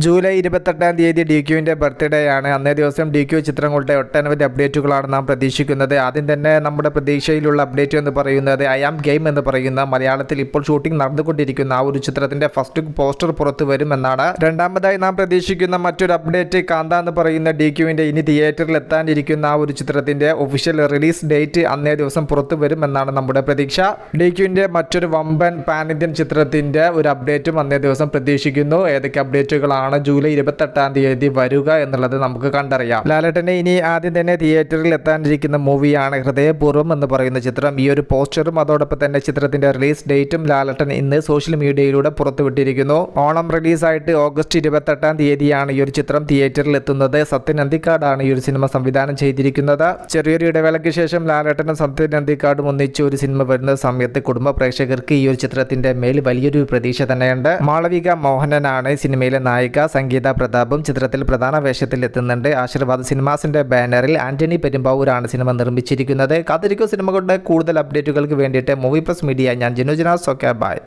July 28-ാം തീയതി DQവിൻ്റെ birthday ആണ്. അന്നേ ദിവസം DQ ചിത്രങ്ങളുടെ ഒട്ടനവധി അപ്ഡേറ്റുകളാണ് നാം പ്രതീക്ഷിക്കുന്നത്. ആദ്യം തന്നെ നമ്മുടെ പ്രതീക്ഷയിലുള്ള അപ്ഡേറ്റ് എന്ന് പറയുന്നത് ഐ ആം ഗെയിം എന്ന് പറയുന്ന മലയാളത്തിൽ ഇപ്പോൾ ഷൂട്ടിംഗ് നടന്നുകൊണ്ടിരിക്കുന്ന ആ ഒരു ചിത്രത്തിന്റെ ഫസ്റ്റ് പോസ്റ്റർ പുറത്തു വരുമെന്നാണ്. രണ്ടാമതായി നാം പ്രതീക്ഷിക്കുന്ന മറ്റൊരു അപ്ഡേറ്റ് കാന്ത എന്ന് പറയുന്ന DQവിൻ്റെ ഇനി തിയേറ്ററിൽ എത്താനിരിക്കുന്ന ആ ഒരു ചിത്രത്തിന്റെ ഒഫീഷ്യൽ റിലീസ് ഡേറ്റ് അന്നേ ദിവസം പുറത്തു വരുമെന്നാണ് നമ്മുടെ പ്രതീക്ഷ. DQവിൻ്റെ മറ്റൊരു വമ്പൻ പാൻ ഇന്ത്യൻ ചിത്രത്തിന്റെ ഒരു അപ്ഡേറ്റും അന്നേ ദിവസം പ്രതീക്ഷിക്കുന്നു. ഏതൊക്കെ അപ്ഡേറ്റുകളാണ് ജൂലൈ 28-ാം തീയതി വരിക എന്നുള്ളത് നമുക്ക് കണ്ടറിയാം. ലാലേട്ടനെ ഇനി ആദ്യം തന്നെ തിയേറ്ററിൽ എത്താനിരിക്കുന്ന മൂവിയാണ് ഹൃദയപൂർവ്വം എന്ന് പറയുന്ന ചിത്രം. ഈ ഒരു പോസ്റ്ററും അതോടൊപ്പം തന്നെ ചിത്രത്തിന്റെ റിലീസ് ഡേറ്റും ലാലേട്ടൻ ഇന്ന് സോഷ്യൽ മീഡിയയിലൂടെ പുറത്തുവിട്ടിരിക്കുന്നു. ഓണം റിലീസായിട്ട് ഓഗസ്റ്റ് 28-ാം തീയതിയാണ് ഈ ഒരു ചിത്രം തിയേറ്ററിൽ എത്തുന്നത്. സത്യൻ അന്തിക്കാടാണ് ഈ ഒരു സിനിമ സംവിധാനം ചെയ്തിരിക്കുന്നത്. ചെറിയൊരു ഇടവേളയ്ക്ക് ശേഷം ലാലേട്ടനും സത്യൻ അന്തിക്കാടും ഒന്നിച്ച് ഒരു സിനിമ വരുന്ന സമയത്ത് കുടുംബ പ്രേക്ഷകർക്ക് ഈ ഒരു ചിത്രത്തിന്റെ മേൽ വലിയൊരു പ്രതീക്ഷ തന്നെയുണ്ട്. മാളവിക മോഹനനാണ് സിനിമയിലെ നായിക. സംഗീത പ്രതാപും ചിത്രത്തിൽ പ്രധാന വേഷത്തിൽ എത്തുന്നുണ്ട്. ആശീർവാദ് സിനിമാസിന്റെ ബാനറിൽ ആന്റണി പെരുമ്പാവൂരാണ് സിനിമ നിർമ്മിച്ചിരിക്കുന്നത്. കാത്തിരിക്കും സിനിമകളുടെ കൂടുതൽ അപ്ഡേറ്റുകൾക്ക് വേണ്ടിയിട്ട് മൂവി പ്ലസ് മീഡിയ. ഞാൻ ജിനു ജിനാസ്. Okay, by.